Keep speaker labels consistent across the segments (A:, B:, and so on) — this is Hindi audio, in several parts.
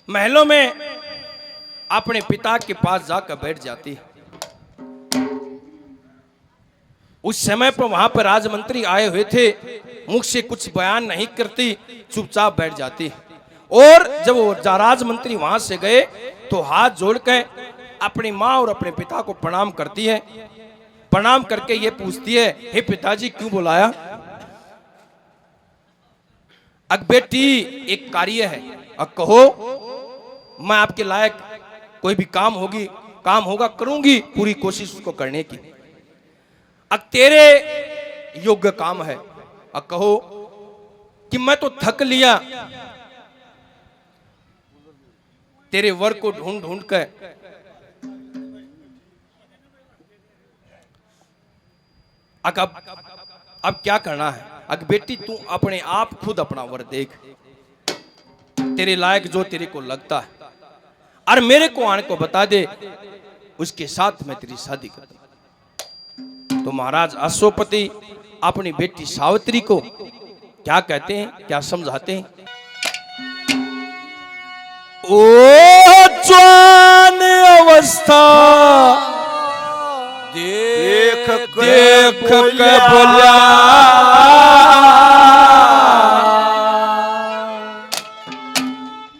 A: महलों में अपने पिता के पास जाकर बैठ जाती है। उस समय पर वहां पर राजमंत्री आए हुए थे, मुख से कुछ बयान नहीं करती, चुपचाप बैठ जाती है। और जब वो राजमंत्री वहां से गए तो हाथ जोड़कर अपनी माँ और अपने पिता को प्रणाम करती है। प्रणाम करके ये पूछती है, हे पिताजी क्यों बुलाया? अग बेटी एक कार्य है, अब कहो, मैं आपके लायक कोई भी काम होगा करूंगी, पूरी कोशिश उसको करने की। अब तेरे योग्य काम है, अब कहो कि मैं तो थक लिया तेरे वर को ढूंढ ढूंढ कर। अब क्या करना है? अग बेटी तू अपने आप खुद अपना वर देख, तेरे लायक जो तेरे को लगता है, और मेरे को आने को बता दे, उसके साथ मैं तेरी शादी कर दूं। तो महाराज अश्वपति अपनी बेटी सावित्री को क्या कहते हैं, क्या समझाते हैं? ओ जवान अवस्था देख के बोला,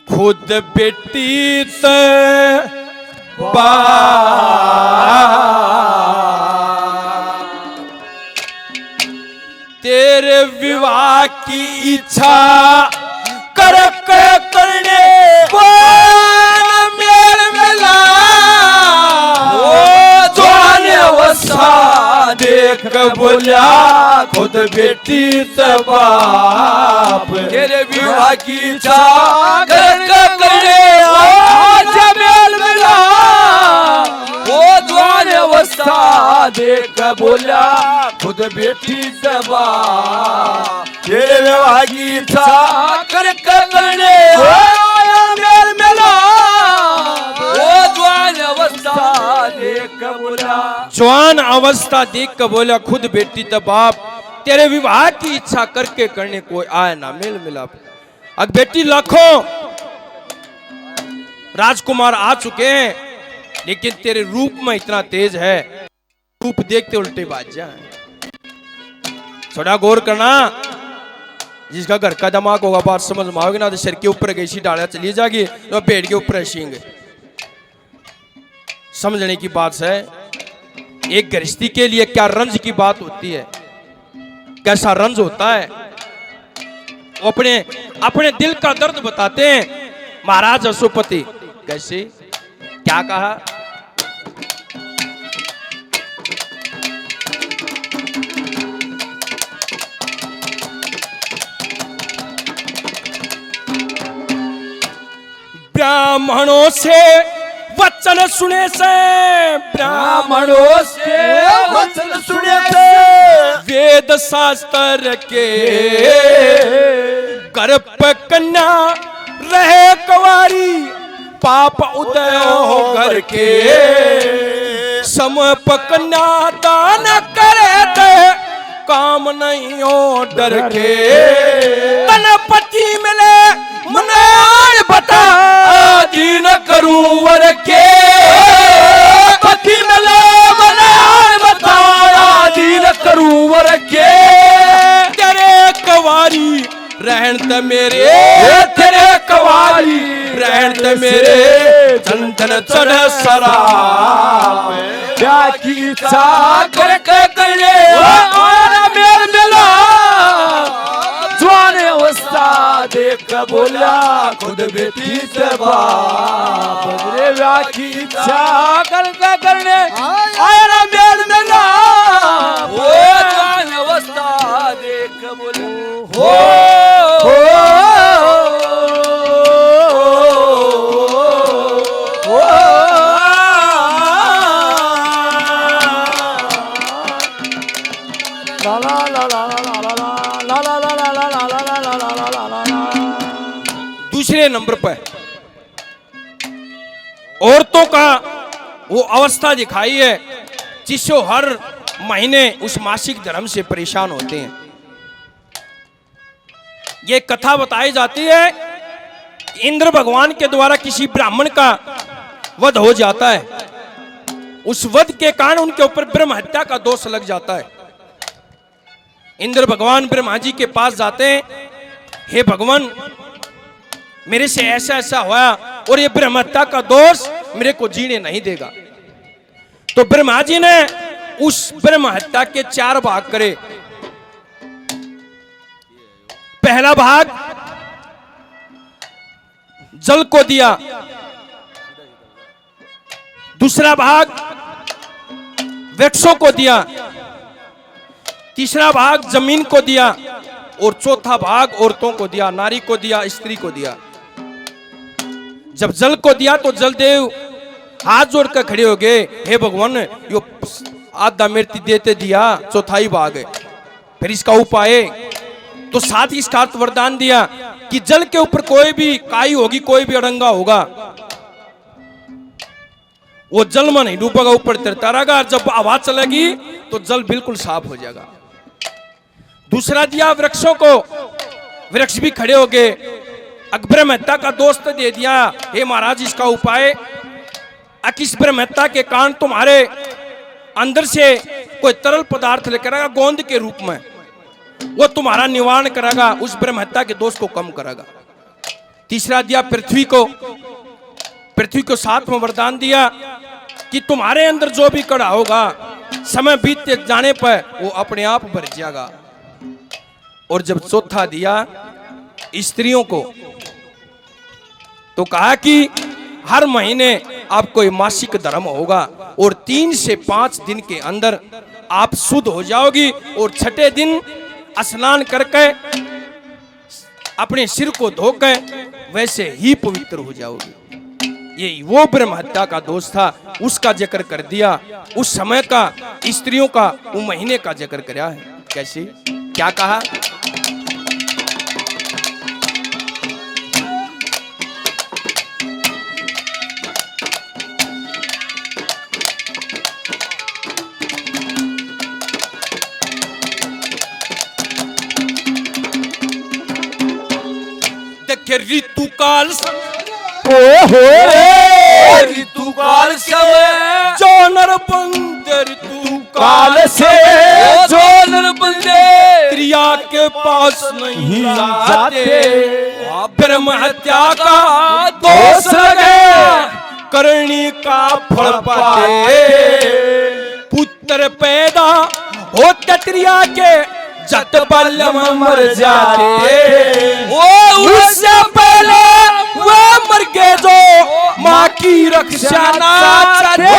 A: खुद बेटी ते तेरे विवाह की इच्छा करने मेल मिला। देख बोलिया खुद बेटी से बाप, तेरे विवाह की इच्छा करने मेल मिला। वो जवान अवस्था देख बोलिया खुद बेटी से बाप, तेरे विवाह की इच्छा करने मेल मिला। जवान अवस्था देख कर बोला खुद बेटी तब बाप, तेरे विवाह की इच्छा करने कोई आए ना मेल मिला। अब बेटी लाखों राजकुमार आ चुके हैं, लेकिन तेरे रूप में इतना तेज है, रूप देखते उल्टे बाज जाए। थोड़ा गौर करना, जिसका घर का दिमाग होगा बात समझ में आओगे ना, तो सिर के ऊपर गई डालिया चली जाएगी तो पेड़ के ऊपर सींगे। समझने की बात है, एक गृहस्थी के लिए क्या रंज की बात होती है, कैसा रंज होता है, वो अपने दिल का दर्द बताते हैं। महाराज अश्वपति कैसे क्या कहा? ब्राह्मणों से वचन सुने से, ब्राह्मणों से वचन सुने से, वेद शास्त्र के गर्भ कन्या रहे कुंवारी, पाप उदय हो घर के, सम कन्या दान करे थे, काम नहीं हो डर के, तन पति मिले मुनार बता, दीन करूं वर के, पति मिले मुनार बता, दीन करूं वर के, तेरे कवारी रहन त मेरे, तेरे कवारी रहन त मेरे, चंदन चढ़ सरा क्या की इच्छा करने मेल मिला। जवान अवस्था देख बोला खुद बेटी से बाप, तेरे विवाह की इच्छा करने आया मेल मिला। वो जवान अवस्था देख बोला हो दूसरे नंबर पर औरतों का वो अवस्था दिखाई है जिससे हर महीने उस मासिक धर्म से परेशान होते हैं। ये कथा बताई जाती है इंद्र भगवान के द्वारा किसी ब्राह्मण का वध हो जाता है, उस वध के कारण उनके ऊपर ब्रह्म हत्या का दोष लग जाता है। इंद्र भगवान ब्रह्मा जी के पास जाते हैं, हे भगवान मेरे से ऐसा ऐसा हुआ और ये ब्रह्म हत्या का दोष मेरे को जीने नहीं देगा। तो ब्रह्मा जी ने उस ब्रह्म हत्या के 4 भाग करे। पहला भाग जल को दिया, दूसरा भाग वृक्षों को दिया, तीसरा भाग जमीन को दिया और चौथा भाग औरतों को दिया, नारी को दिया, स्त्री को दिया। जब जल को दिया तो जलदेव हाथ जोड़कर खड़े हो गए, हे भगवान यो आधा मृत्यु देते दिया, चौथाई भाग है, फिर इसका उपाय। तो साथ ही इसका अर्थ वरदान दिया कि जल के ऊपर कोई भी काई होगी, कोई भी अड़ंगा होगा, वो जल में नहीं डूबेगा, ऊपर तैरता रहेगा। जब आवाज चलेगी तो जल बिल्कुल साफ हो जाएगा। दूसरा दिया वृक्षों को, वृक्ष भी खड़े हो गए। ब्रह्म हत्या का दोस्त दे दिया, हे महाराज इसका उपाय, इस ब्रह्म हत्या के कारण तुम्हारे अंदर से कोई तरल पदार्थ लेकर आएगा गोंद के रूप में, वो तुम्हारा निवारण करेगा, उस ब्रह्म हत्या के दोष को कम करेगा। तीसरा दिया पृथ्वी को, पृथ्वी को साथ में वरदान दिया कि तुम्हारे अंदर जो भी कड़ा होगा समय बीतते जाने पर वो अपने आप भर जाएगा। और जब चौथा दिया स्त्रियों को, तो कहा कि हर महीने आपको मासिक धर्म होगा और 3 से 5 दिन के अंदर आप शुद्ध हो जाओगी और छठे दिन स्नान करके अपने सिर को धोकर वैसे ही पवित्र हो जाओगी। यही वो ब्रह्म हत्या का दोष था, उसका जिक्र कर दिया। उस समय का स्त्रियों का वो महीने का जिक्र किया है। कैसे, क्या कहा? ऋतु काल
B: ऋतु काल समय
A: जो नर बंदे ऋतु
B: काल से जो नर बंदे
A: क्रिया के पास नहीं जाते, ब्रह्म हत्या का
B: दोष लगे
A: करनी का फल पाते। पुत्र पैदा होते क्रिया के जट बल में मर जाते,
B: वो उससे पहले
A: वो मर गए जो माँ की रक्षा ना चाहते।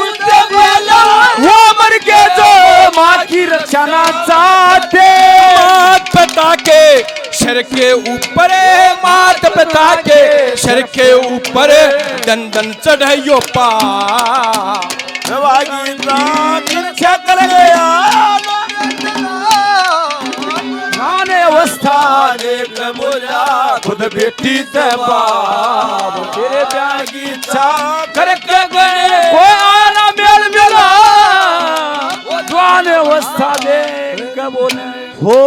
B: उससे पहले वो मर गए जो माँ की रक्षा ना चाहते।
A: मात पिता के सिर के ऊपर, मात पिता के सिर के ऊपर दंदन चढ़ाइयो पा
B: रक्षा कर गया अवस्था देख बोला खुद बेटी से बाप तेरे प्यार की इच्छा करके गए वो आना मेल मेला जवान अवस्था देख बोले हो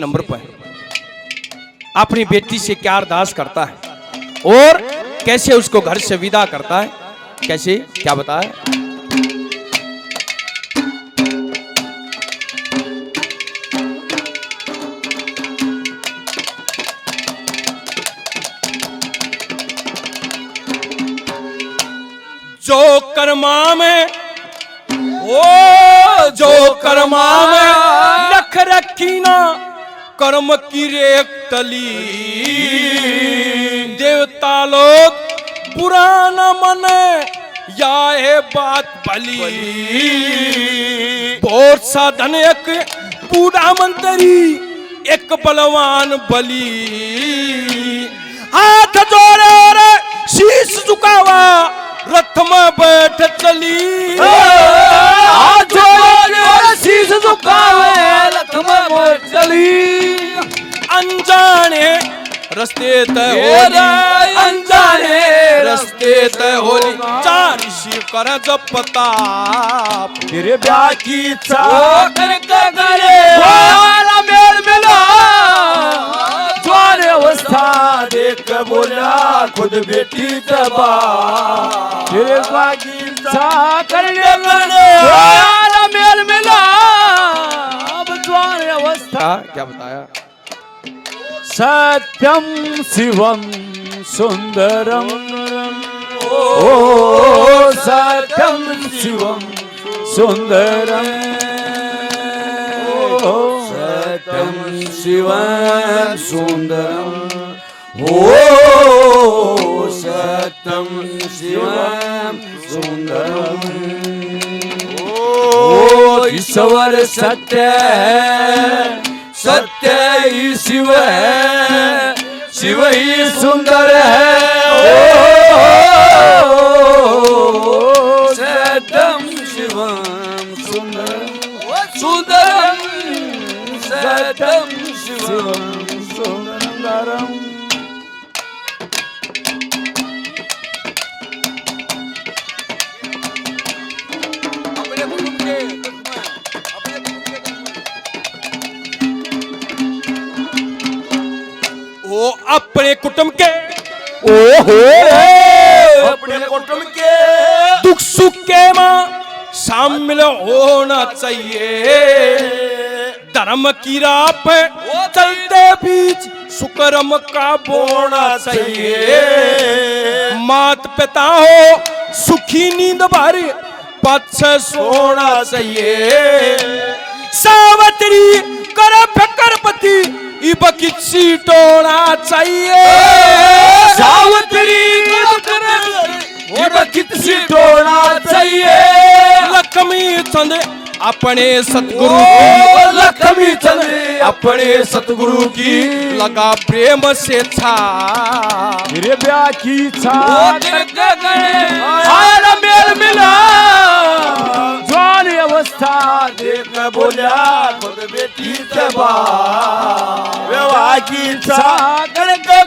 A: नंबर पर अपनी बेटी से क्या अरदास करता है और कैसे उसको घर से विदा करता है, कैसे क्या बताया? जो कर्मा में जो कर्मा में लख रखी ना कर्म की रेख तली, देवता लोग बुरा न मने या है बात भली। बहुत सा धन एक बूढ़ा मंत्री एक बलवान बली, हाथ जोड़े और शीश झुकावा रथ में बैठ चली।
B: हाथ जोड़े और शीश झुकावे लखम चली
A: अनजाने रस्ते तय होली
B: अनजाने
A: रस्ते तय होली चार शिव कर जपता
B: तेरे ब्याह की इच्छा करके करे वाला मेल मिला ज्वार अवस्था देख बोला खुद बेटी दबा तेरे ब्याह की इच्छा करके करे वाला मेल मिला अब ज्वार अवस्था
A: क्या बताया
B: सत्यम शिवम सुंदरम ओ सत्यम शिवम सुंदरम ओ सत्यम शिवम सुंदरम ओ सत्यम शिवम सुंदरम ओ ईश्वर सत्य है सत्य ही शिव है शिव ही सुंदर है ओ सत्यम शिवम सुंदरम सुंदरम सत्यम शिवम सुंदरम
A: वो अपने कुटुंब के
B: अपने कुटुंब के
A: दुख सुख के मां शामिल होना चाहिए धर्म की राह पे चलते बीच सुकर्म का बोना चाहिए मात पिता हो सुखी नींद भरी पथ सोना चाहिए सावत्री कर फिक्रपति इबकिसी टोना चाहिए
B: सावत्री इबकिसी टोना चाहिए
A: लक्ष्मी चंद अपने सतगुरु
B: लक्ष्मी चंद
A: अपने सतगुरु की लगा प्रेम से छा
B: मेरे ब्याह की इच्छा हमारा मेल मिला ज्वार अवस्था देख बोला खुद बेटी दबा विवाह की इच्छा करके